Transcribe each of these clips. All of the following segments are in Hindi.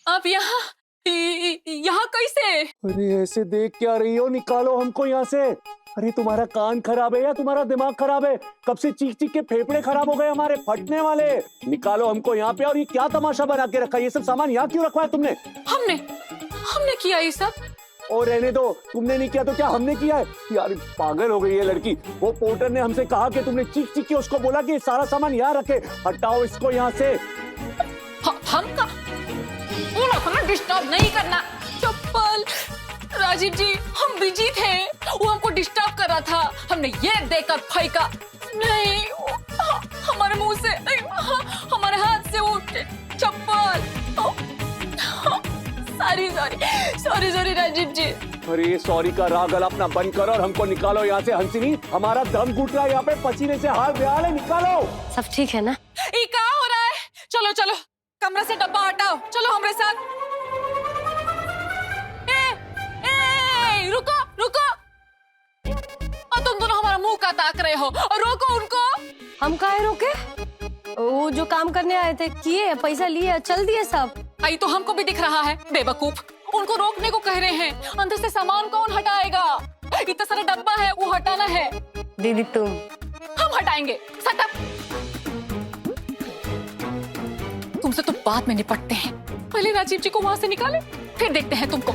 आप यहाँ कैसे? अरे ऐसे देख क्या रही हो, निकालो हमको यहाँ से। अरे तुम्हारा कान खराब है या तुम्हारा दिमाग खराब है? कब से चीख चीख के फेफड़े खराब हो गए हमारे, फटने वाले। निकालो हमको यहाँ पे। और ये क्या तमाशा बना के रखा है? ये सब सामान यहाँ क्यों रखवाया तुमने? हमने किया ये सब। और रहने दो, तुमने नहीं किया तो क्या हमने किया है? यार पागल हो गई है लड़की। वो पोर्टर ने हमसे कहा कि तुमने चीख चीख के उसको बोला कि सारा सामान यहाँ रखे। हटाओ इसको यहाँ से। हमका हमें डिस्टर्ब नहीं करना। चप्पल राजीव जी, हम बिजी थे, वो हमको डिस्टर्ब कर रहा था, हमने ये देखकर फेंका। नहीं, हमारे मुंह से नहीं, हमारे हाथ से वो चप्पल। सॉरी राजीव जी। अरे सॉरी का राग गला अपना बंद करो और हमको निकालो यहाँ से। हंसिनी, हमारा दम घुट रहा है यहाँ पे, पसीने से हाल बेहाल है। निकालो। सब ठीक है ना? ये क्या हो रहा है? चलो चलो, कमरे से डब्बा हटाओ, चलो हमारे साथ। रुको, और तुम दोनों हमारा मुंह का ताक रहे हो, और रोको उनको। हम काहे रोके? वो जो काम करने आए थे किए, पैसा लिए, चल दिए सब। आई तो हमको भी दिख रहा है, बेवकूफ। उनको रोकने को कह रहे हैं, अंदर से सामान कौन हटाएगा? इतना सारा डब्बा है, वो हटाना है। दीदी तुम। हम हटाएंगे। सट अप। तुमसे तो बाद में निपटते हैं, पहले राजीव जी को वहां से निकाले, फिर देखते हैं तुमको।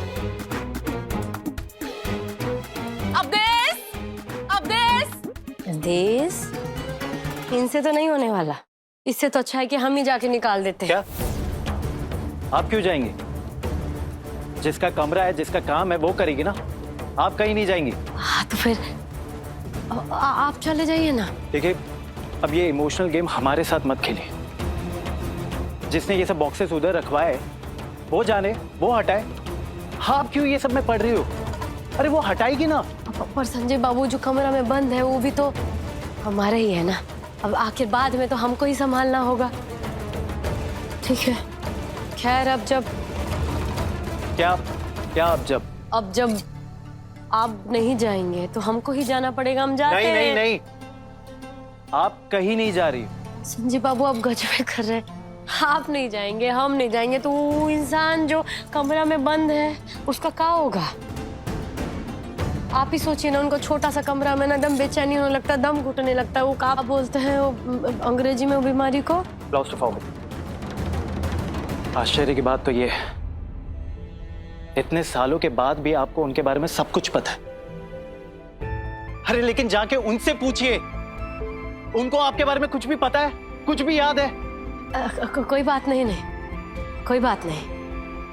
देश इनसे तो नहीं होने वाला। इससे तो अच्छा है कि हम ही जाके निकाल देते हैं। क्या? आप क्यों जाएंगे? जिसका कमरा है, जिसका काम है, वो करेगी ना। आप कहीं नहीं जाएंगी। हाँ तो फिर आप चले जाइए ना। देखिए, अब ये इमोशनल गेम हमारे साथ मत खेलिए। जिसने ये सब बॉक्सेस उधर रखवाए वो जाने, वो हटाए। हाँ, आप क्यों ये सब में पढ़ रही हो? अरे वो हटाएगी ना। पर संजय बाबू, जो कमरा में बंद है वो भी तो हमारा ही है ना। अब आखिर बाद में तो हमको ही संभालना होगा। ठीक है, खैर अब जब क्या अब जब आप नहीं जाएंगे तो हमको ही जाना पड़ेगा। हम जाते हैं। नहीं, आप कहीं नहीं जा रही। संजय बाबू, आप गजबे कर रहे हैं। आप नहीं जाएंगे, हम नहीं जाएंगे तो वो इंसान जो कमरा में बंद है उसका क्या होगा? आप ही सोचिए ना, उनको छोटा सा कमरा में ना दम बेचैनी होने लगता, दम घुटने लगता है। वो क्या बोलते हैं वो अंग्रेजी में वो बीमारी को? क्लॉस्ट्रोफोबिया। आश्चर्य की बात तो ये है, इतने सालों के बाद भी आपको उनके बारे में सब कुछ पता है। अरे लेकिन जाके उनसे पूछिए, उनको आपके बारे में कुछ भी पता है? कुछ भी याद है? कोई बात नहीं, कोई बात नहीं।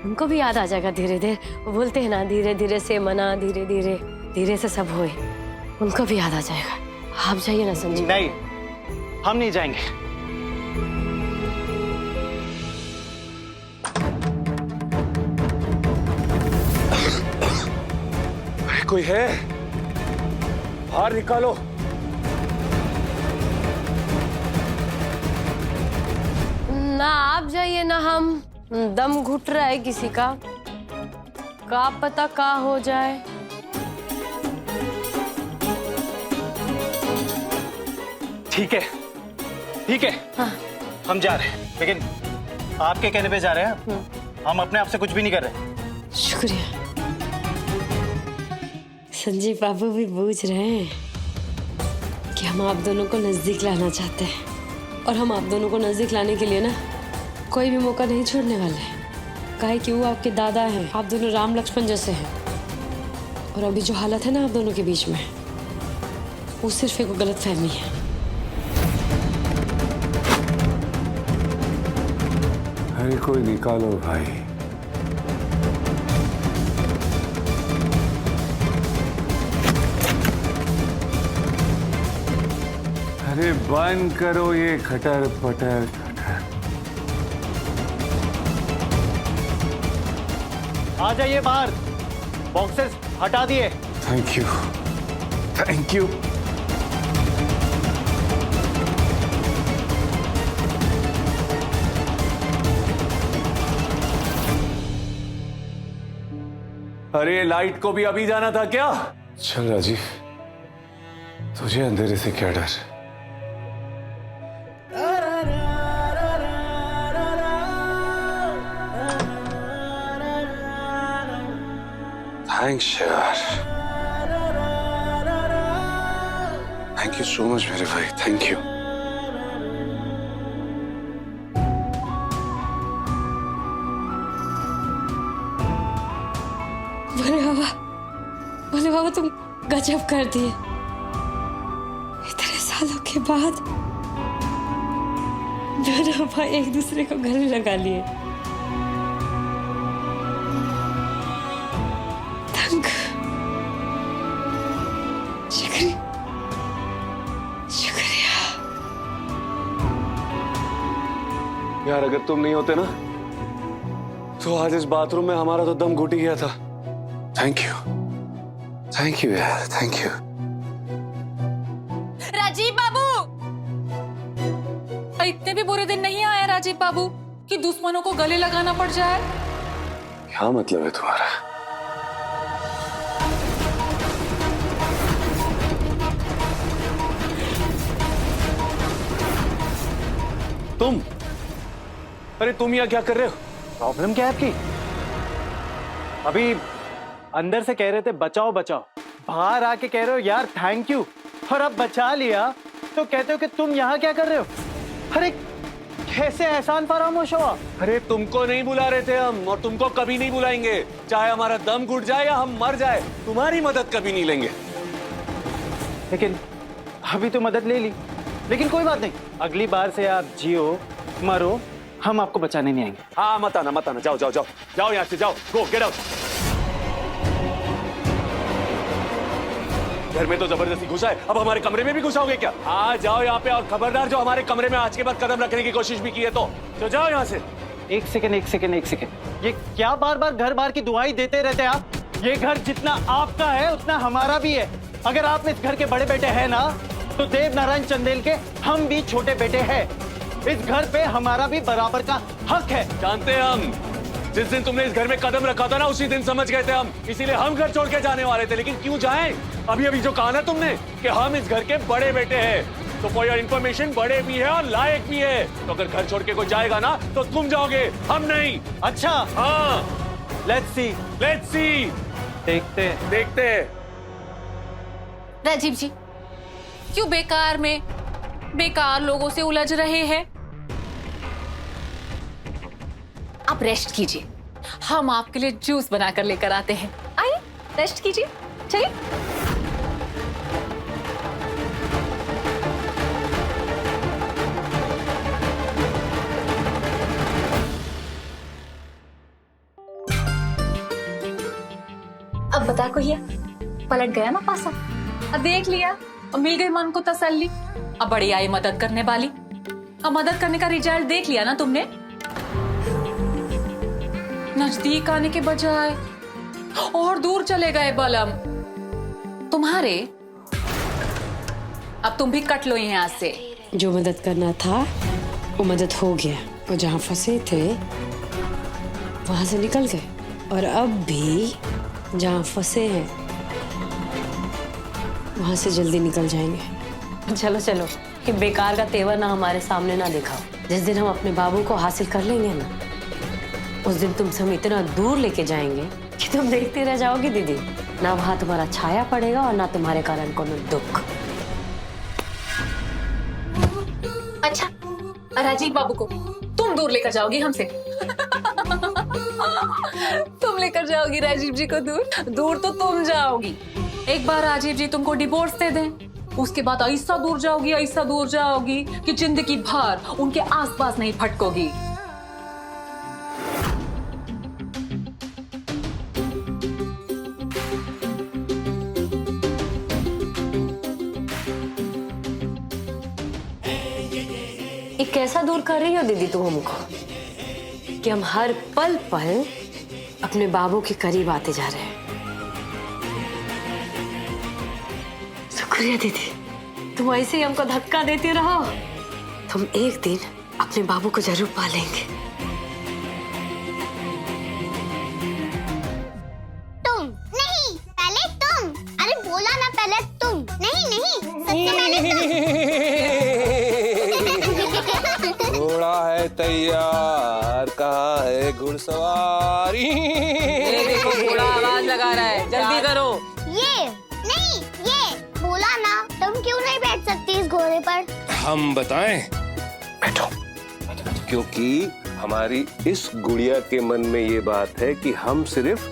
उनको भी याद आ जाएगा धीरे धीरे। वो बोलते हैं ना, धीरे धीरे से मना, धीरे धीरे से सब होए। उनको भी याद आ जाएगा। आप जाइए ना संजीव। नहीं, हम नहीं जाएंगे। कोई है? बाहर निकालो। ना आप जाइए ना, हम दम घुट रहा है किसी का, क्या पता क्या हो जाए। ठीक है। हाँ। हम जा रहे हैं, लेकिन आपके कहने पे जा रहे हैं। हम अपने आप से कुछ भी नहीं कर रहे। शुक्रिया। संजीव बाबू भी बूझ रहे हैं कि हम आप दोनों को नजदीक लाना चाहते हैं, और हम आप दोनों को नजदीक लाने के लिए ना कोई भी मौका नहीं छोड़ने वाले हैं। काहे कि वो आपके दादा हैं, आप दोनों राम लक्ष्मण जैसे हैं। और अभी जो हालत है ना आप दोनों के बीच में, वो सिर्फ एक गलतफहमी है। अरे कोई निकालो भाई। अरे बंद करो ये खटर पटर खटर। आ जाइए बाहर, बॉक्सेस हटा दिए। Thank you. अरे लाइट को भी अभी जाना था क्या? चल राजीव, तुझे अंधेरे से क्या डर? थैंक्स यार, थैंक यू सो मच मेरे भाई, थैंक यू। भोले बाबा तुम गजब कर दिए। इतने सालों के बाद दोनों भाई एक दूसरे को गले लगा लिए। थैंक शुक्रिया शुक्रिया। यार अगर तुम नहीं होते ना तो आज इस बाथरूम में हमारा तो दम घुट ही गया था। थैंक यू यार, थैंक यू। राजीव बाबू, इतने भी बुरे दिन नहीं आए राजीव बाबू कि दुश्मनों को गले लगाना पड़ जाए। क्या मतलब है तुम्हारा? तुम, अरे तुम यहाँ क्या कर रहे हो? प्रॉब्लम क्या है आपकी? अभी अंदर से कह रहे थे बचाओ बचाओ, बाहर आके कह रहे हो यार थैंक यू, और अब बचा लिया तो कहते हो कि तुम यहाँ क्या कर रहे हो? अरे कैसे एहसान फरामोश हुआ? अरे तुमको नहीं बुला रहे थे हम, और तुमको कभी नहीं बुलाएंगे, चाहे हमारा दम घुट जाए या हम मर जाए, तुम्हारी मदद कभी नहीं लेंगे। लेकिन अभी तो मदद ले ली, लेकिन कोई बात नहीं, अगली बार से आप जियो मरो, हम आपको बचाने नहीं आएंगे। हाँ मत आना, जाओ जाओ जाओ जाओ यहाँ से, जाओ, गो गेट आउट। घर में तो जबरदस्ती घुसा है, अब हमारे कमरे में भी घुसाओगे क्या? आ जाओ यहाँ पे, और खबरदार जो हमारे कमरे में आज के बाद कदम रखने की कोशिश भी की है तो जाओ यहाँ से। एक सेकंड, ये क्या बार बार घर बार की दुआई देते रहते हैं आप? ये घर जितना आपका है उतना हमारा भी है। अगर आप इस घर के बड़े बेटे हैं ना, तो देव नारायण चंदेल के हम भी छोटे बेटे हैं। इस घर पे हमारा भी बराबर का हक है। जानते हैं हम, जिस दिन तुमने इस घर में कदम रखा था ना, उसी दिन समझ गए थे हम, इसीलिए हम घर छोड़ के जाने वाले थे। लेकिन क्यों जाएं? अभी जो कहा ना तुमने कि हम इस घर के बड़े बेटे हैं, तो फॉर योर इन्फॉर्मेशन बड़े भी है और लायक भी है। तो अगर घर छोड़ के कोई जाएगा ना तो तुम जाओगे, हम नहीं। अच्छा हाँ, लेट्स सी, देखते। राजीव जी, क्यों बेकार लोगों से उलझ रहे हैं? आप रेस्ट कीजिए, हम आपके लिए जूस बनाकर लेकर आते हैं। आइए रेस्ट कीजिए, चलिए। अब बता कहिए, पलट गया ना पासा? अब देख लिया, अब मिल गई मन को तसल्ली। अब बड़ी आई मदद करने वाली। अब मदद करने का रिजल्ट देख लिया ना तुमने? नजदीक आने के बजाय और दूर चले गए बलम तुम्हारे। अब तुम भी कट लो यहाँ से। जो मदद करना था वो मदद हो गया, और जहाँ फंसे थे वहां से निकल गए, और अब भी जहाँ फंसे हैं वहां से जल्दी निकल जाएंगे। चलो चलो, कि बेकार का तेवर ना हमारे सामने ना दिखाओ। जिस दिन हम अपने बाबू को हासिल कर लेंगे ना, उस दिन तुमसे हम इतना दूर लेके जाएंगे कि तुम देखते रह जाओगी दीदी। ना वहां तुम्हारा छाया पड़ेगा और ना तुम्हारे कारण कोनो दुख। अच्छा, राजीव बाबू को तुम दूर लेकर जाओगी हमसे? तुम लेकर जाओगी राजीव जी को दूर तो तुम जाओगी। एक बार राजीव जी तुमको डिवोर्स दे दें, उसके बाद ऐसा दूर जाओगी कि जिंदगी भर उनके आसपास नहीं फटकोगी। ये कैसा दूर कर रही हो दीदी तुम हमको, कि हम हर पल पल अपने बाबू के करीब आते जा रहे हैं। शुक्रिया दीदी, तुम ऐसे ही हमको धक्का देते रहो, तुम एक दिन अपने बाबू को जरूर पालेंगे। तुम नहीं, पहले तुम। अरे बोला ना पहले तुम। नहीं सच्ची घोड़ा है तैयार, कहाँ है घुड़सवारी। ये देखो घोड़ा आवाज लगा रहा है, जल्दी करो। ये नहीं, ये बोला ना, तुम क्यों नहीं बैठ सकती इस घोड़े पर? हम बताएं? बैठो। क्योंकि हमारी इस गुड़िया के मन में ये बात है कि हम सिर्फ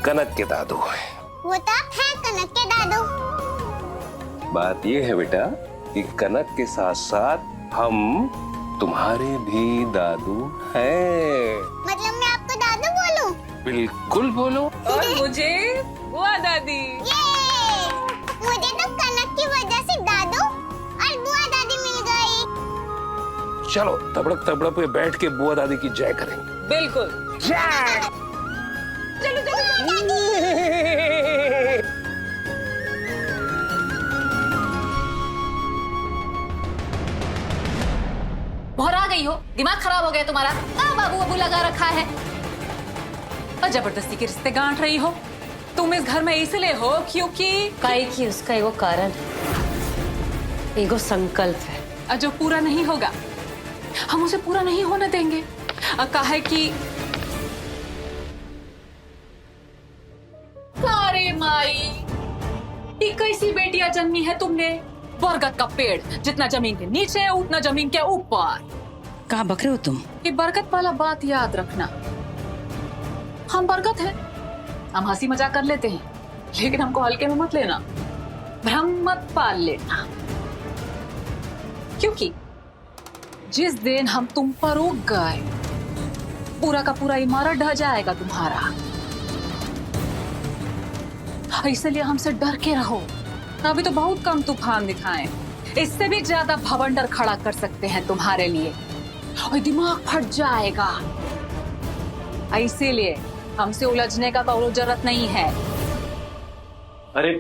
कनक के दादू हैं। वो तब है कनक के दादू। बात ये है बेटा कि कनक के साथ साथ हम तुम्हारे भी दादू हैं। मतलब मैं आपको दादू बोलूं? बिल्कुल बोलो। और मुझे बुआ दादी। ये मुझे तो कनक की वजह से दादू और बुआ दादी मिल गई। चलो तबड़क तबड़क पे बैठ के बुआ दादी की जय करेंगे। बिल्कुल। जय। चलो चलो भौरा गई हो, दिमाग खराब हो गया तुम्हारा। कहाँ बाबू अबू लगा रखा है और जबरदस्ती के रिश्ते गांठ रही हो। तुम इस घर में इसलिए हो क्योंकि काहे की उसका एगो कारण, एगो संकल्प है और जो पूरा नहीं होगा हम उसे पूरा नहीं होने देंगे। और काहे कि अरे माई, ये कैसी बेटियां जन्मी है तुमने? बरगद का पेड़ जितना जमीन के नीचे उतना जमीन के ऊपर। कहाँ बक रहे हो तुम? ये बरगद वाला बात याद रखना। हम बरगद हैं, हम हंसी मजाक कर लेते हैं, लेकिन हमको हल्के में मत लेना, भ्रम मत पाल लेना। क्योंकि जिस दिन हम तुम पर उग गए, पूरा का पूरा इमारत ढह जाएगा तुम्हारा। इसलिए हमसे डर के रहो। अभी तो बहुत कम तूफान दिखाएं, इससे भी ज्यादा भवंडर खड़ा कर सकते हैं तुम्हारे लिए और दिमाग फट जाएगा। इसीलिए हमसे उलझने का कोई जरूरत नहीं है। अरे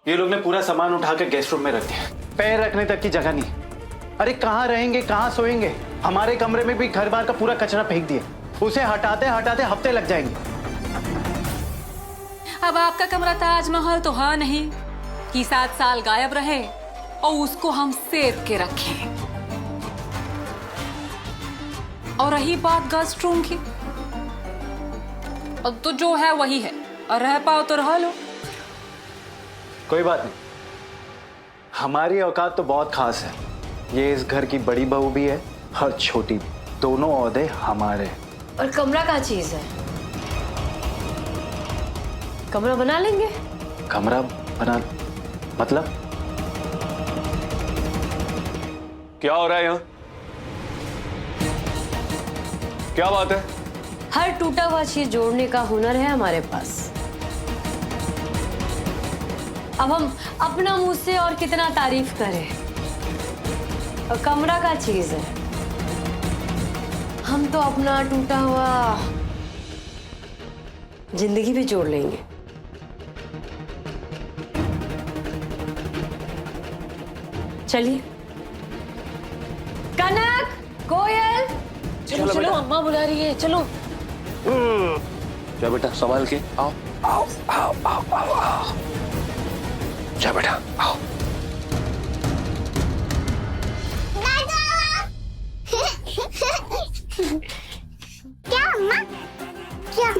ये लोग ने पूरा सामान उठा के गेस्ट रूम में रख दिया, पैर रखने तक की जगह नहीं। अरे कहाँ रहेंगे, कहाँ सोएंगे? हमारे कमरे में भी घर बार का पूरा कचरा फेंक दिए, उसे हटाते हटाते हफ्ते लग जाएंगे। अब आपका कमरा ताजमहल तो है नहीं कि 7 साल गायब रहे और उसको हम सेव के रखें। और रही बात गेस्ट रूम की, अब तो जो है वही है, और रह पाओ तो रह लो। कोई बात नहीं, हमारी औकात तो बहुत खास है। ये इस घर की बड़ी बहू भी है और छोटी भी, दोनों ओहदे हमारे। और कमरा क्या चीज है? कमरा बना लेंगे। कमरा बना मतलब? क्या हो रहा है यहाँ? क्या बात है? हर टूटा हुआ चीज जोड़ने का हुनर है हमारे पास। अब हम अपना मुंह से और कितना तारीफ करें। और कमरा का चीज है, हम तो अपना टूटा हुआ जिंदगी भी जोड़ लेंगे। चलिए। कनक, कोयल, चलो चलो, अम्मा बुला रही है, चलो। जा बेटा, संभाल के आओ आओ आओ आओ आओ आओ। जा बेटा आओ। क्या अम्मा? क्या?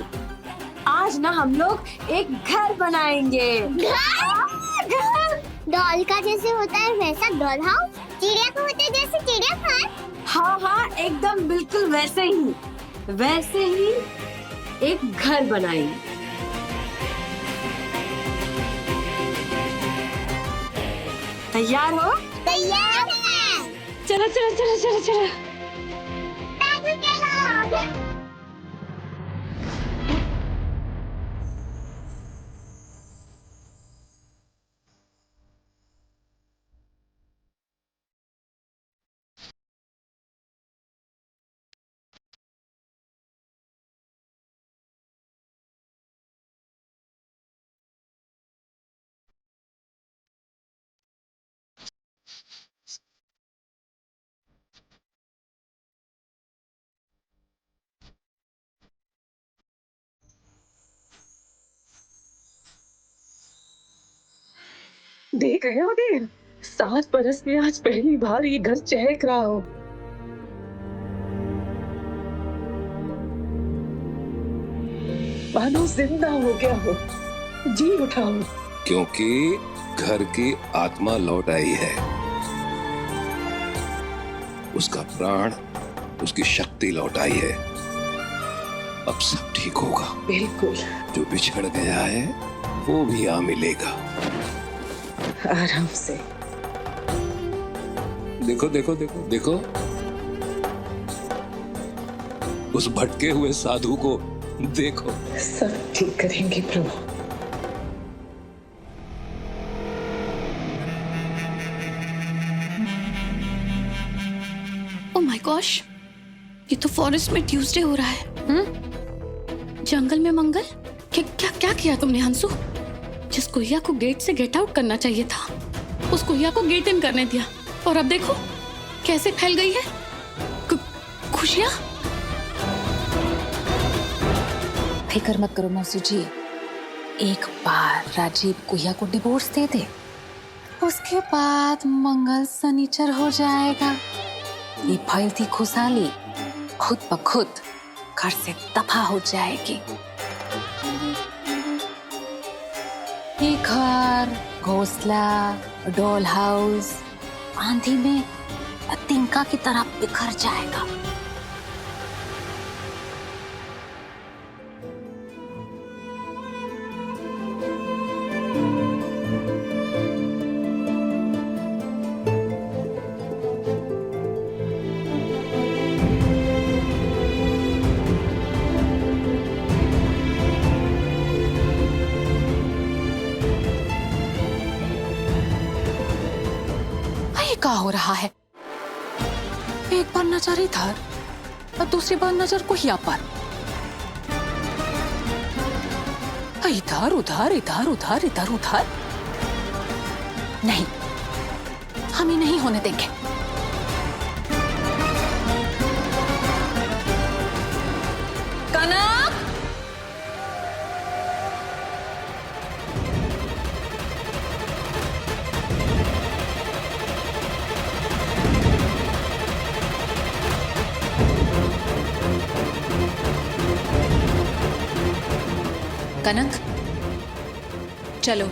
आज ना हम लोग एक घर बनाएंगे। घर? डॉल का जैसे होता है वैसा डॉल हाउस? चिड़िया का होता है जैसे चिड़िया खान? हाँ हाँ, एकदम बिल्कुल वैसे ही एक घर बनाएंगे। तैयार हो? तैयार है। चलो चलो चलो चलो चलो। देख रहे हो देर 7 बरस में आज पहली बार ये घर चहक रहा हो। मानो जिंदा हो गया हो, जी उठा हो। क्योंकि घर की आत्मा लौट आई है, उसका प्राण, उसकी शक्ति लौट आई है। अब सब ठीक होगा। बिल्कुल। जो बिछड़ गया है वो भी आ मिलेगा। आराम से। देखो देखो देखो देखो, उस भटके हुए साधु को देखो। सब ठीक करेंगे प्रभु। ओ माय गॉश, ये तो फॉरेस्ट में ट्यूसडे हो रहा है। जंगल में मंगल। क्या क्या क्या किया तुमने हंसू? जिस कुहिया को गेट से गेट आउट करना चाहिए था, उस कुहिया को गेट इन करने दिया, और अब देखो कैसे फैल गई है खुशियां। फिक्र मत करो मौसी जी, एक बार राजीव कुहिया को डिवोर्स दे दे, उसके बाद मंगल सनीचर हो जाएगा। ये फैलती खुशहाली खुद ब खुद घर से दफा हो जाएगी। ये घर, घोंसला, डॉल हाउस आंधी में तिनका की तरह बिखर जाएगा। क्या हो रहा है? एक बार नजर इधर और दूसरी बार नजर कुहिया पर, इधर उधर इधर उधर इधर उधर। नहीं, हम ही नहीं होने देंगे। कनक, कनक, चलो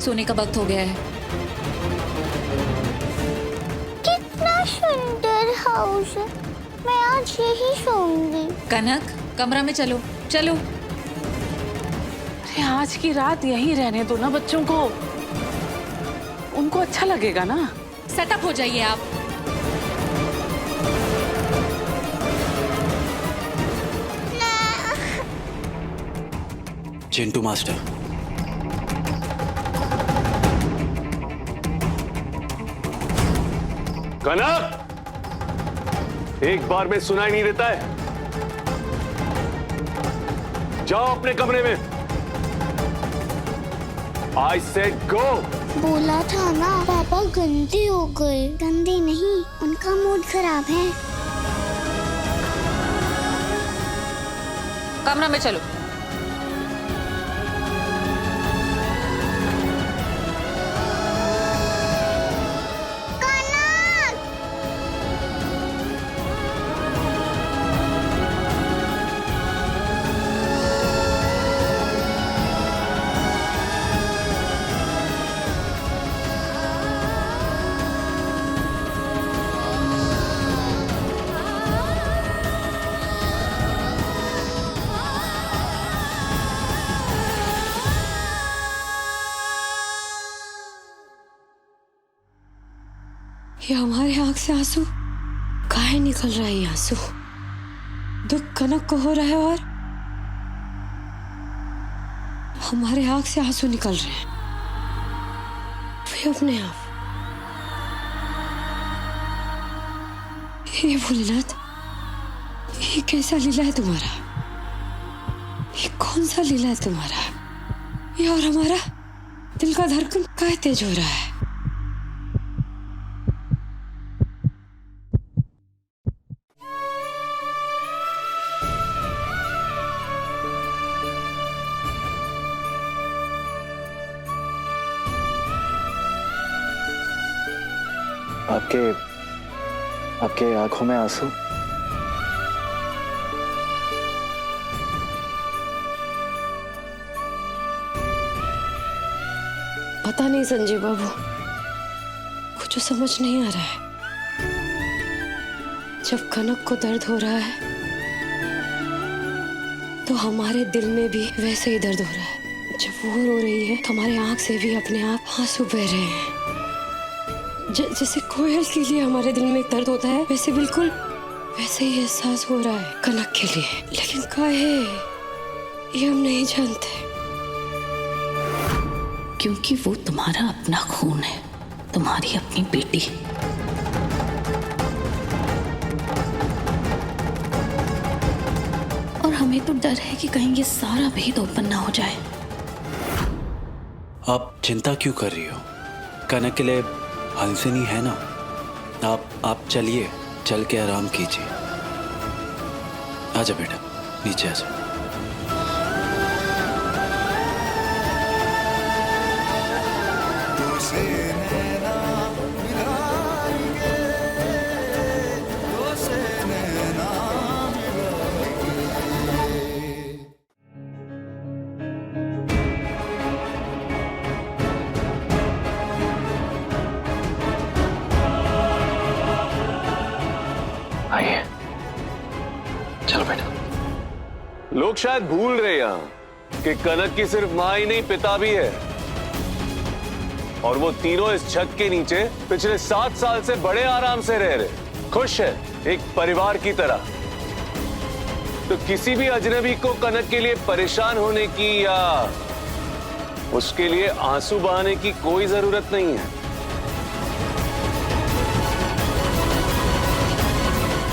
सोने का वक्त हो गया है। कितना सुंदर हाउस है, मैं आज यही सोऊंगी। कनक, कमरा में चलो चलो। अरे आज की रात यहीं रहने दो ना बच्चों को, उनको अच्छा लगेगा ना। सेटअप हो जाइए आप। चिंटू मास्टर, कनक, एक बार में सुनाई नहीं देता है? जाओ अपने कमरे में। I said go। बोला था ना पापा गंदे हो गए। गंदे नहीं, उनका मूड खराब है। कमरा में चलो। ये हमारे आंख से आंसू काहे निकल रहा है? ये आंसू दुख कनक को हो रहा है और हमारे आंख से आंसू निकल रहे हैं वे अपने आप। ये भोलेनाथ, ये कैसा लीला है तुम्हारा? ये कौन सा लीला है तुम्हारा? ये और हमारा दिल का धड़कन काहे तेज हो रहा है? आपके आंखों में आंसू? पता नहीं संजीव बाबू, कुछ समझ नहीं आ रहा है। जब कनक को दर्द हो रहा है तो हमारे दिल में भी वैसे ही दर्द हो रहा है। जब वो रो रही है तो हमारे आंख से भी अपने आप आंसू बह रहे हैं। जैसे कोयल के लिए हमारे दिल में एक दर्द होता है, वैसे बिल्कुल वैसे ही एहसास हो रहा है कनक के लिए। लेकिन काहे, ये हम नहीं जानते। क्योंकि वो तुम्हारा अपना खून है, तुम्हारी अपनी बेटी। और हमें तो डर है कि कहीं ये सारा भेद ओपन ना हो जाए। आप चिंता क्यों कर रही हो? कनक के लिए हंसिनी है ना। आप चलिए, चल के आराम कीजिए। आजा बेटा, नीचे आजा। आइए, चलो बेटा। लोग शायद भूल रहे यहाँ कि कनक की सिर्फ माँ ही नहीं, पिता भी है। और वो तीनों इस छत के नीचे पिछले 7 साल से बड़े आराम से रह रहे, खुश है, एक परिवार की तरह। तो किसी भी अजनबी को कनक के लिए परेशान होने की या उसके लिए आंसू बहाने की कोई जरूरत नहीं है।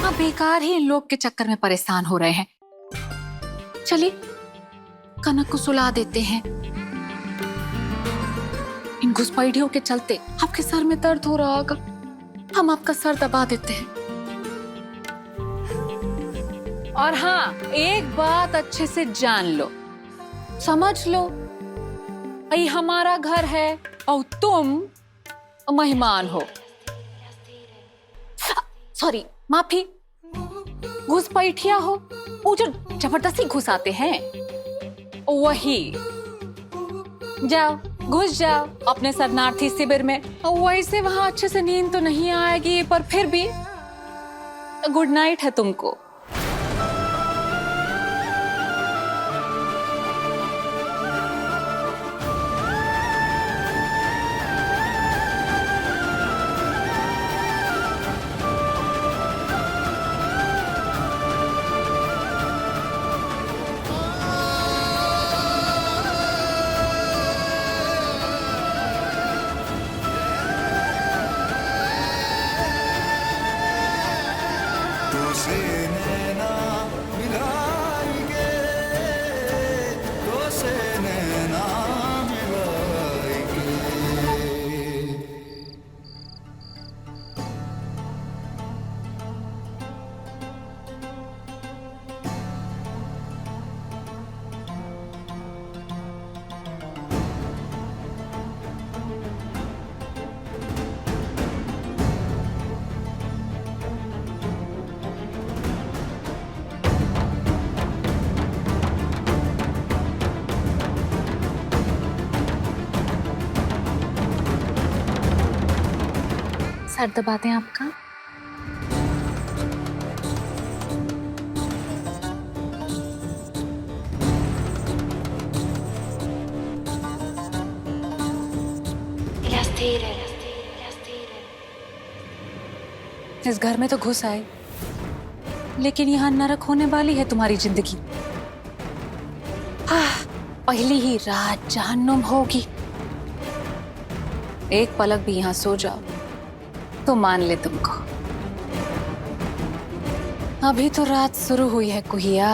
आप बेकार ही इन लोग के चक्कर में परेशान हो रहे हैं। चलिए कनक को सुला देते हैं। इन घुसपैठियों के चलते आपके सर में दर्द हो रहा होगा, हम आपका सर दबा देते हैं। और हाँ, एक बात अच्छे से जान लो, समझ लो, ये हमारा घर है और तुम मेहमान हो। सॉरी, माफी, घुसपैठिया हो, वो जो जबरदस्ती घुस आते हैं वही। जाओ, घुस जाओ अपने शरणार्थी शिविर में। वैसे वहां अच्छे से नींद तो नहीं आएगी, पर फिर भी गुड नाइट है तुमको। सर दबाते हैं आपका। इस घर में तो घुस आए, लेकिन यहाँ नरक होने वाली है तुम्हारी जिंदगी। पहली ही रात जहन्नुम होगी। एक पलक भी यहाँ सो जाओ तो मान ले तुमको। अभी तो रात शुरू हुई है कुहिया।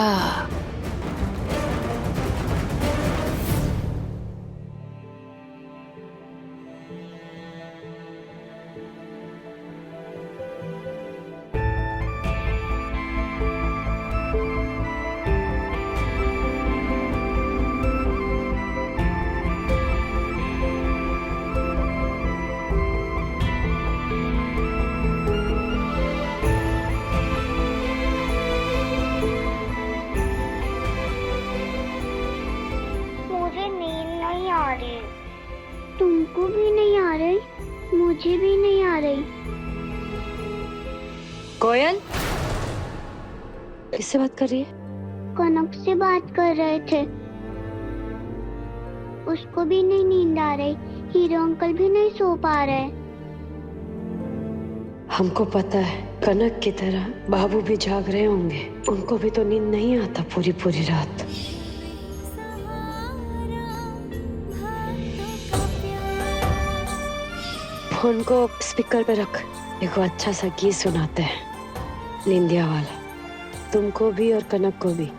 तुमको भी नहीं आ रही, मुझे भी नहीं आ रही। कोयल किससे बात कर रही है? कनक से बात कर रहे थे। उसको भी नहीं नींद आ रही, हीरो अंकल भी नहीं सो पा रहे। हमको पता है कनक की तरह बाबू भी जाग रहे होंगे, उनको भी तो नींद नहीं आता पूरी पूरी रात। फोन को स्पीकर पे रख, देखो अच्छा सा गीत सुनाते हैं निंदिया वाला। तुमको भी और कनक को भी,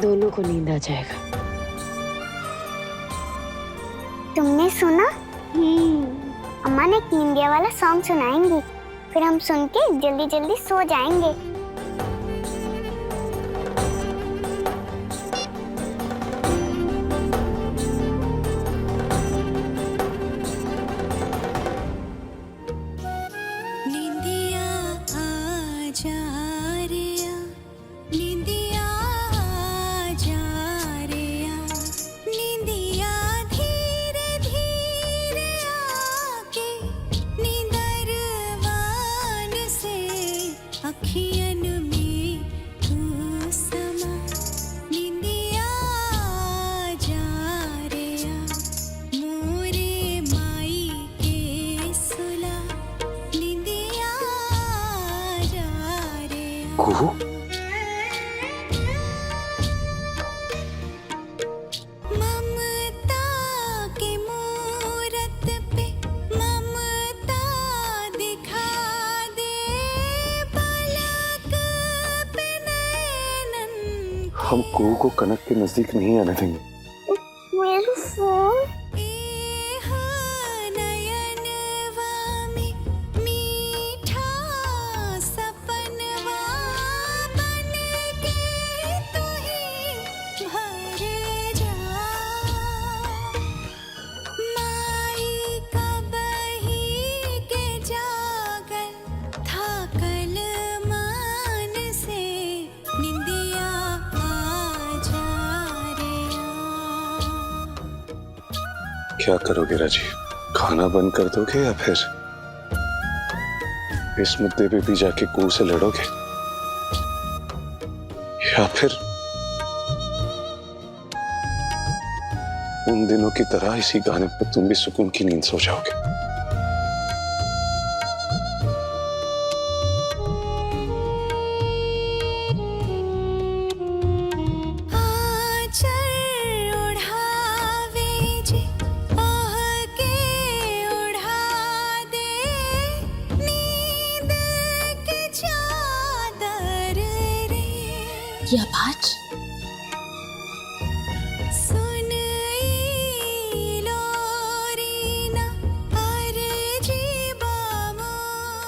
दोनों को नींद आ जाएगा। तुमने सुना? अम्मा ने एक निंदिया वाला सॉन्ग सुनाएंगी, फिर हम सुन के जल्दी जल्दी सो जाएंगे। कुहू, ममता के मूरत पे ममता दिखा दे, पलक पे नैनन। हम कुहू को कनक के नजदीक नहीं आने देंगे। मेरा फोन क्या करोगे राजीव? खाना बंद कर दोगे या फिर इस मुद्दे पे भी जाके कुहू से लड़ोगे, या फिर उन दिनों की तरह इसी गाने पर तुम भी सुकून की नींद सो जाओगे? ये आवाज सुन लो रीना, अरे जी बाबा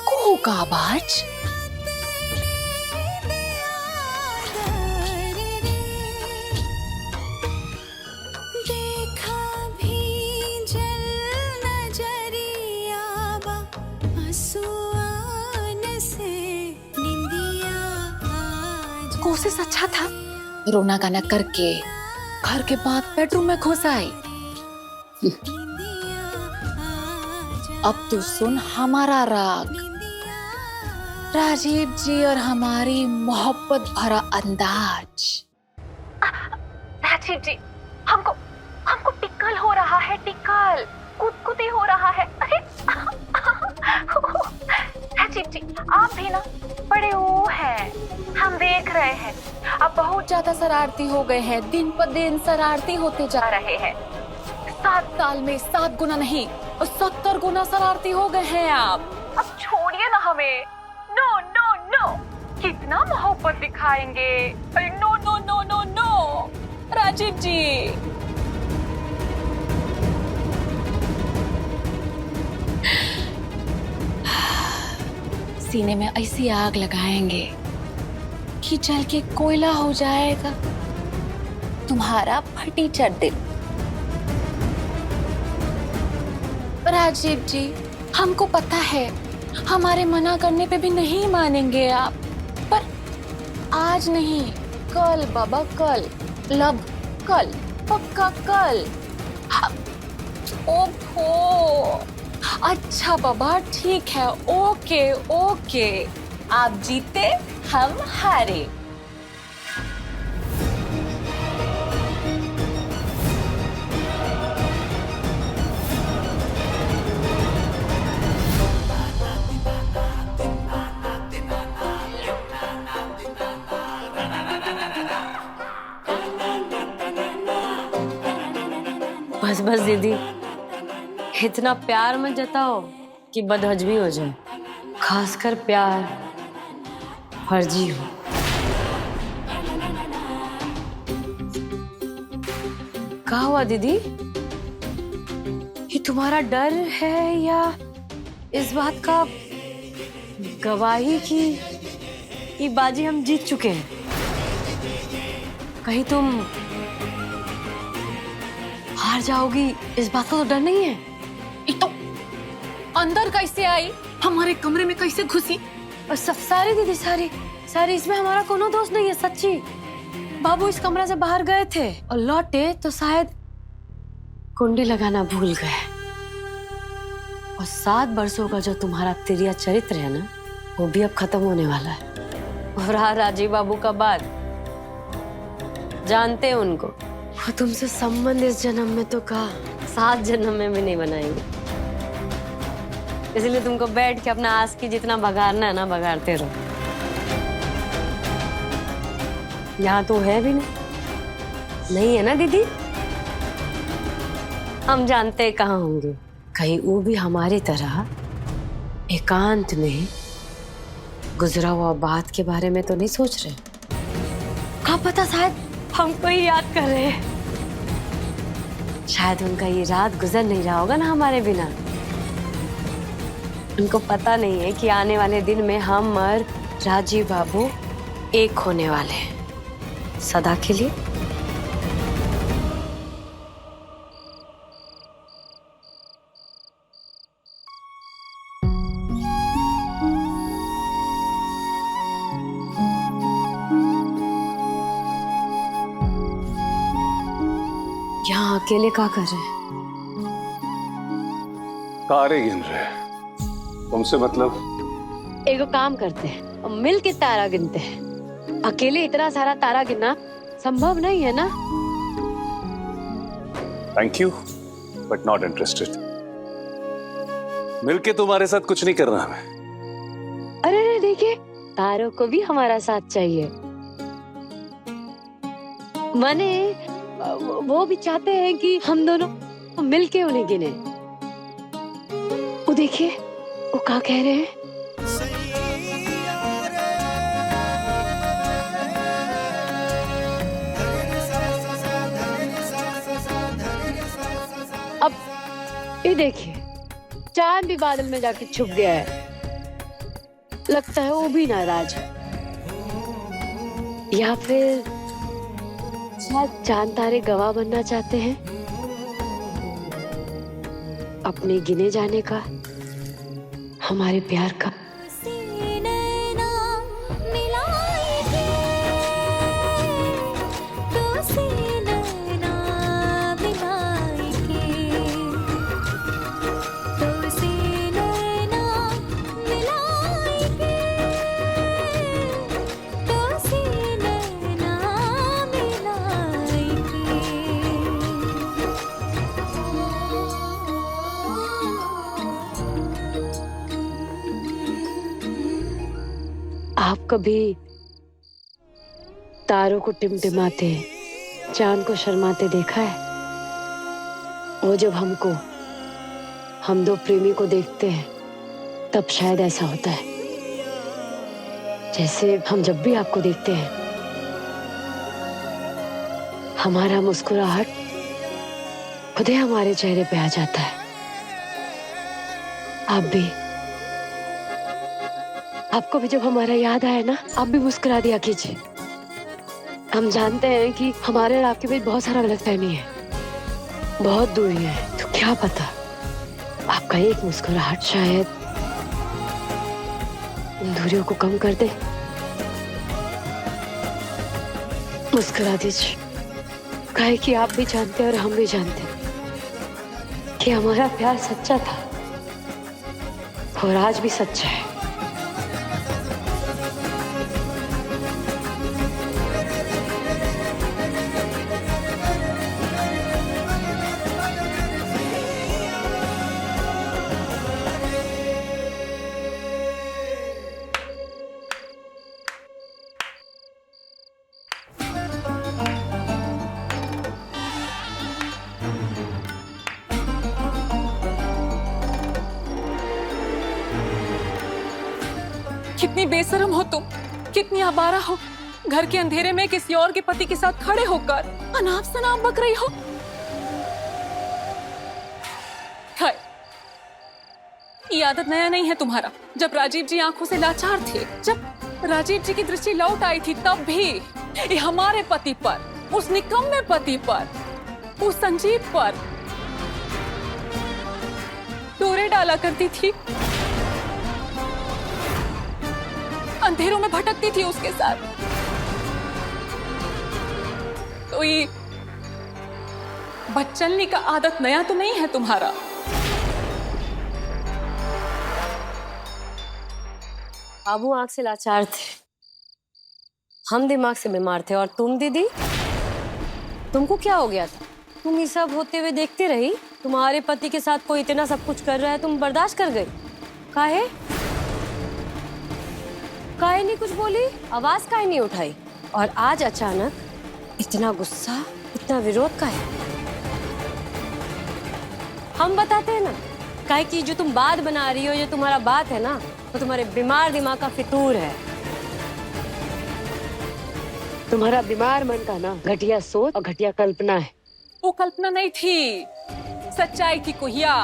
कुहू का आवाज। देखा भी जल नजरिया बा, आंसुआन से निंदिया आज। कोशिश अच्छा था, रोना गाना करके घर के बाद बेडरूम में घुस आई। अब तू सुन हमारा राग, राजीव जी और हमारी मोहब्बत भरा अंदाज। राजीव जी, हमको हमको टिक्कल हो रहा है, टिक्कल कुदकुदी हो रहा है। अरे राजीव जी, आप भी ना बड़े वो हैं, हम देख रहे हैं। अब बहुत ज्यादा शरारती हो गए हैं, दिन पर दिन शरारती होते जा रहे हैं। 7 साल में 7 गुना नहीं और 70 गुना शरारती हो गए हैं आप। अब छोड़िए ना हमें। नो नो नो, कितना मोहब्बत दिखाएंगे। अरे no no no no no Rajiv ji, सीने में ऐसी आग लगाएंगे कि जल के कोयला हो जाएगा तुम्हारा फटीचर दिल। राजीव जी, हमको पता है हमारे मना करने पे भी नहीं मानेंगे आप, पर आज नहीं, कल बाबा, कल लब, कल पक्का कल। ओहो, अच्छा बाबा ठीक है, ओके ओके, आप जीते हम हारे। बस बस दीदी, इतना प्यार मत जताओ कि बदहजमी हो जाए, खासकर प्यार फर्जी हो। क्या हुआ दीदी? ये तुम्हारा डर है या इस बात का गवाही की ये बाजी हम जीत चुके हैं? कहीं तुम हार जाओगी इस बात का तो डर नहीं है? ये तो अंदर कैसे आई, हमारे कमरे में कैसे घुसी? और सारी दीदी, सारी इसमें हमारा कोनो दोष नहीं है, सच्ची। बाबू इस कमरा से बाहर गए थे और लौटे तो शायद कुंडी लगाना भूल गए। और 7 वर्षों का जो तुम्हारा तिरिया चरित्र है ना, वो भी अब खत्म होने वाला है। और राजीव बाबू का बात जानते हैं उनको, वो तुमसे संबंध इस जन्म में तो कहा 7 जन्म में भी नहीं बनाएंगे। इसलिए तुमको बैठ के अपना आस की जितना भगारना है ना, भगारते रहो। यहाँ तो है भी नहीं है ना दीदी? हम जानते हैं कहाँ होंगे, कहीं वो भी हमारी तरह एकांत में गुजरा हुआ बात के बारे में तो नहीं सोच रहे। क्या पता शायद हमको ही याद कर रहे हैं। शायद उनका ये रात गुजर नहीं रहा होगा ना हमारे बिना। उनको पता नहीं है कि आने वाले दिन में हम और राजीव बाबू एक होने वाले हैं, सदा के लिए। यहाँ अकेले क्या कर रहे हैं? तारे गिन रहे हैं। तुमसे मतलब? एगो काम करते हैं, मिल के तारा गिनते हैं। अकेले इतना सारा तारा गिनना संभव नहीं है ना। Thank you but not interested. मिलके तुम्हारे साथ कुछ नहीं करना हमें। अरे देखिए, तारों को भी हमारा साथ चाहिए। माने वो भी चाहते हैं कि हम दोनों मिलके उन्हें गिने। वो देखिए, वो क्या कह रहे हैं? अब ये देखिए, चांद भी बादल में जाके छुप गया है। लगता है वो भी नाराज है, या फिर शायद चांद तारे गवाह बनना चाहते हैं अपने गिने जाने का, हमारे प्यार का। आप कभी तारों को टिमटिमाते, चांद को शर्माते देखा है? वो जब हम दो प्रेमी को देखते हैं तब शायद ऐसा होता है, जैसे हम जब भी आपको देखते हैं हमारा मुस्कुराहट खुद ही हमारे चेहरे पे आ जाता है। आपको भी जब हमारा याद आए ना, आप भी मुस्कुरा दिया कीजिए। हम जानते हैं कि हमारे और आपके बीच बहुत सारा गलतफहमी है, बहुत दूरी है, तो क्या पता आपका एक मुस्कुराहट शायद उन दूरियों को कम कर दे। मुस्कुरा दीजिए, काहे कि आप भी जानते हैं और हम भी जानते हैं कि हमारा प्यार सच्चा था और आज भी सच्चा है। कितनी बेशर्म हो तुम, कितनी आवारा हो। घर के अंधेरे में किसी और के पति के साथ खड़े होकर अनाप शनाप बक रही हो। हाय, ये आदत नया नहीं है तुम्हारा। जब राजीव जी आंखों से लाचार थे, जब राजीव जी की दृष्टि लौट आई थी, तब भी ये हमारे पति पर, उस निकम्मे पति पर, उस संजीव पर डोरे डाला करती थी, अंधेरों में भटकती थी उसके साथ। तो ये बच्चनली का आदत नया तो नहीं है तुम्हारा। बाबू आंख से लाचार थे, हम दिमाग से बीमार थे। और तुम दीदी, तुमको क्या हो गया था? तुम ये सब होते हुए देखती रही। तुम्हारे पति के साथ कोई इतना सब कुछ कर रहा है, तुम बर्दाश्त कर गई। काहे काहे नहीं कुछ बोली, आवाज काहे नहीं उठाई? और आज अचानक इतना गुस्सा, इतना विरोध का है? हम बताते हैं ना, काहे कि जो तुम बात बना रही हो, ये तुम्हारा बात है ना, वो तुम्हारे बीमार दिमाग का फितूर है। तुम्हारा बीमार मन का ना घटिया सोच और घटिया कल्पना है। वो कल्पना नहीं थी, सच्चाई थी कुहिया।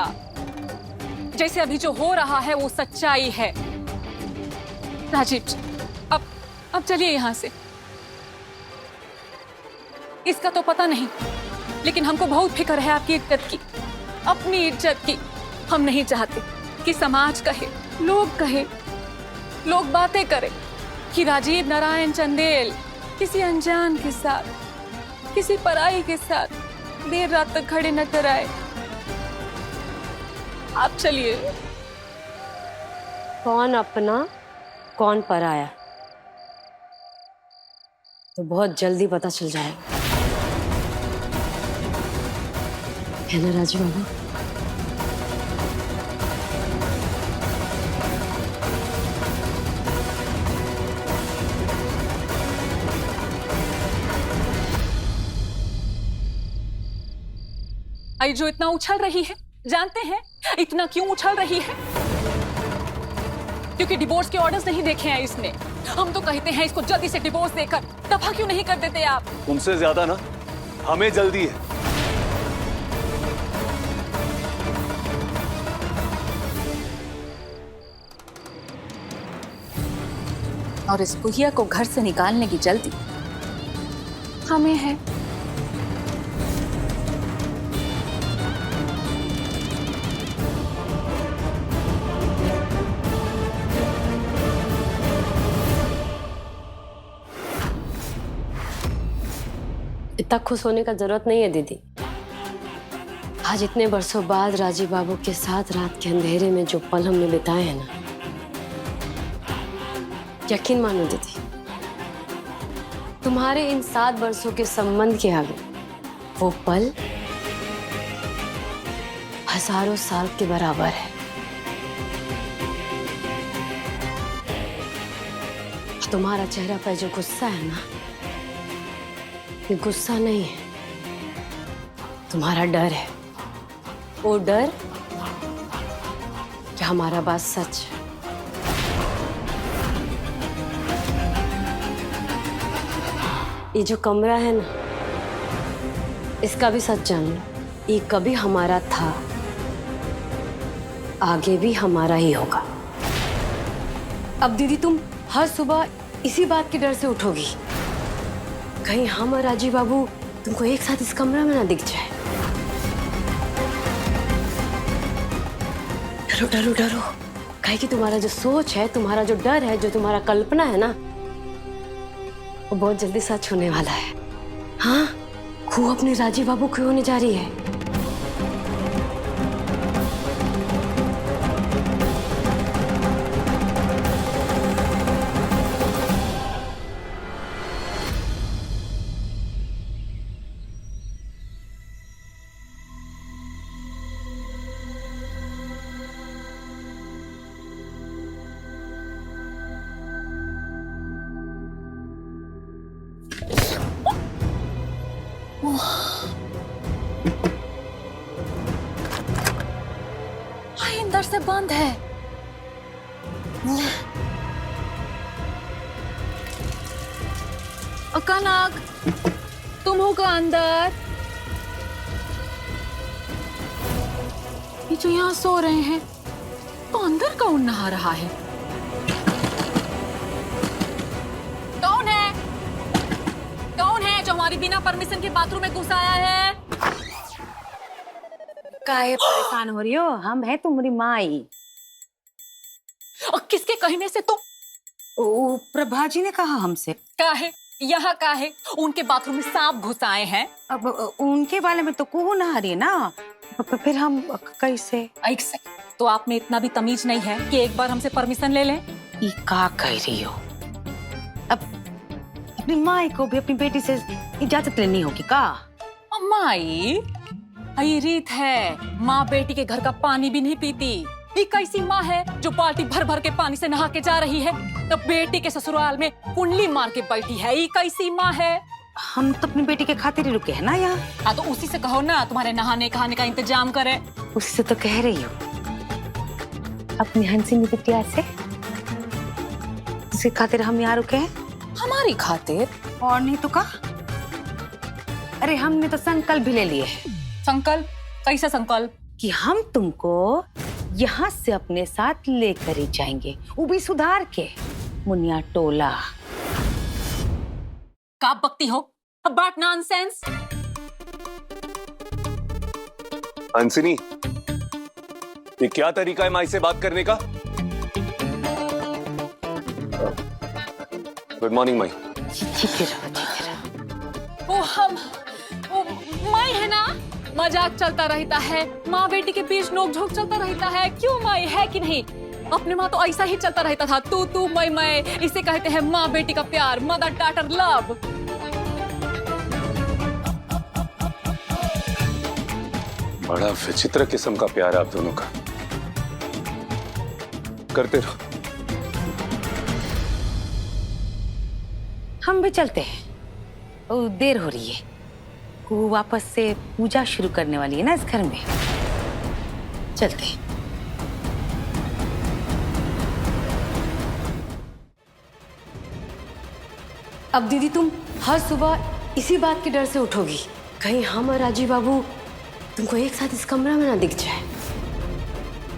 जैसे अभी जो हो रहा है वो सच्चाई है। राजीव जी, अब चलिए यहाँ से। इसका तो पता नहीं, लेकिन हमको बहुत फिक्र है आपकी इज्जत की, अपनी इज्जत की। हम नहीं चाहते कि समाज कहे, लोग बातें करें कि राजीव नारायण चंदेल किसी अनजान के साथ, किसी पराई के साथ देर रात तक खड़े नजर आए। आप चलिए। कौन अपना कौन पराया, तो बहुत जल्दी पता चल जाएगा, है ना राजू बाबू? आई जो इतना उछल रही है, जानते हैं इतना क्यों उछल रही है? क्योंकि डिवोर्स के ऑर्डर्स नहीं देखे हैं इसने। हम तो कहते हैं इसको जल्दी से डिवोर्स देकर दफा क्यों नहीं कर देते आप? तुमसे ज्यादा ना हमें जल्दी है। और इस बुढ़िया को घर से निकालने की जल्दी हमें है। इतना खुश होने का जरूरत नहीं है दीदी। आज इतने बरसों बाद राजीव बाबू के साथ रात के अंधेरे में जो पल हमने बिताए हैं ना, यकीन मानो दीदी, तुम्हारे इन 7 वर्षों के संबंध के आगे वो पल हजारों साल के बराबर है। तुम्हारा चेहरा पर जो गुस्सा है ना, ये गुस्सा नहीं है, तुम्हारा डर है। वो डर कि हमारा बात सच है। ये जो कमरा है ना, इसका भी सच जान लो, ये कभी हमारा था, आगे भी हमारा ही होगा। अब दीदी तुम हर सुबह इसी बात के डर से उठोगी, कहीं हम और राजीव बाबू तुमको एक साथ इस कमरा में ना दिख जाए। डरो डरो डरो, कहीं कि तुम्हारा जो सोच है, तुम्हारा जो डर है, जो तुम्हारा कल्पना है ना, वो बहुत जल्दी सच होने वाला है। हाँ, खूब अपने राजीव बाबू की होने जा रही है। काहे अंदर से बंद है? कनक, तुम हो का अंदर? ये जो यहाँ सो रहे हैं, तो अंदर कौन नहा रहा है? कौन है? कौन है जो हमारी बिना परमिशन के बाथरूम में घुस आया है? काहे परेशान हो रही हो? हम है तुम्हारी माई। और किसके कहने से तुम? ओ, प्रभा जी ने कहा हमसे। काहे? यहाँ काहे? उनके बाथरूम में सांप घुस आए हैं। अब उनके बारे में तो कुहू नहा रही है ना, फिर हम कैसे? एक सेकंड, तो आप में इतना भी तमीज नहीं है कि एक बार हमसे परमिशन ले लें? ये का कह रही हो? अब अपनी माई को भी अपनी बेटी से इजाजत लेनी होगी का? माई, ये रीत है, माँ बेटी के घर का पानी भी नहीं पीती। ये कैसी माँ है जो बाल्टी भर भर के पानी से नहा के जा रही है, तो बेटी के ससुराल में कुंडली मार के बैठी है? ये कैसी माँ है? हम तो अपनी बेटी के खातिर ही रुके हैं ना यहाँ। हाँ, तो उसी से कहो ना तुम्हारे नहाने खाने का इंतजाम करे। उससे तो कह रही हो, अपनी हंसी में बिटिया से, उसके खातिर हम यहाँ रुके हैं। हमारी खातिर? और नहीं तो का? अरे हमने तो संकल्प भी ले लिए। संकल्प? कैसा संकल्प? कि हम तुमको यहाँ से अपने साथ लेकर ही जाएंगे, वो भी सुधार के। मुनिया टोला का बकती हो? About nonsense? हंसिनी, ये क्या तरीका है माई से बात करने का? गुड मॉर्निंग माई। ठीक है। वो माई है ना, मजाक चलता रहता है, माँ बेटी के बीच नोक-झोंक चलता रहता है। क्यों माई, है कि नहीं? अपने माँ तो ऐसा ही चलता रहता था, तू मैं। इसे कहते हैं माँ बेटी का प्यार, मदर डॉटर लव। बड़ा विचित्र किस्म का प्यार है आप दोनों का। करते रहो। हम भी चलते हैं, ओ, देर हो रही है। वो वापस से पूजा शुरू करने वाली है ना इस घर में। चलते हैं। अब दीदी तुम हर सुबह इसी बात के डर से उठोगी, कहीं हम और राजीव बाबू तुमको एक साथ इस कमरा में ना दिख जाए।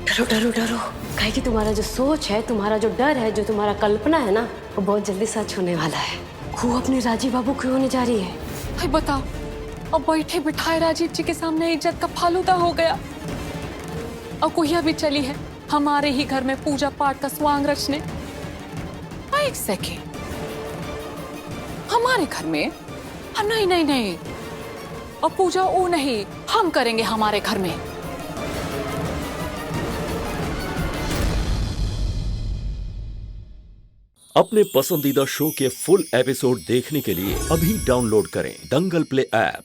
डरो डरो डरो, कहीं कि तुम्हारा जो सोच है, तुम्हारा जो डर है, जो तुम्हारा कल्पना है ना, वो बहुत जल्दी सच होने वाला है। वो अपने राजीव बाबू क्यों होने जा रही है? भाई बताओ, अब बैठे बिठाए राजीव जी के सामने इज्जत का फालूदा हो गया। और कुहिया भी चली है हमारे ही घर में पूजा पाठ का स्वांग रचने। एक सेकेंड, हमारे घर में? नहीं, और पूजा वो नहीं, हम करेंगे हमारे घर में। अपने पसंदीदा शो के फुल एपिसोड देखने के लिए अभी डाउनलोड करें दंगल प्ले ऐप।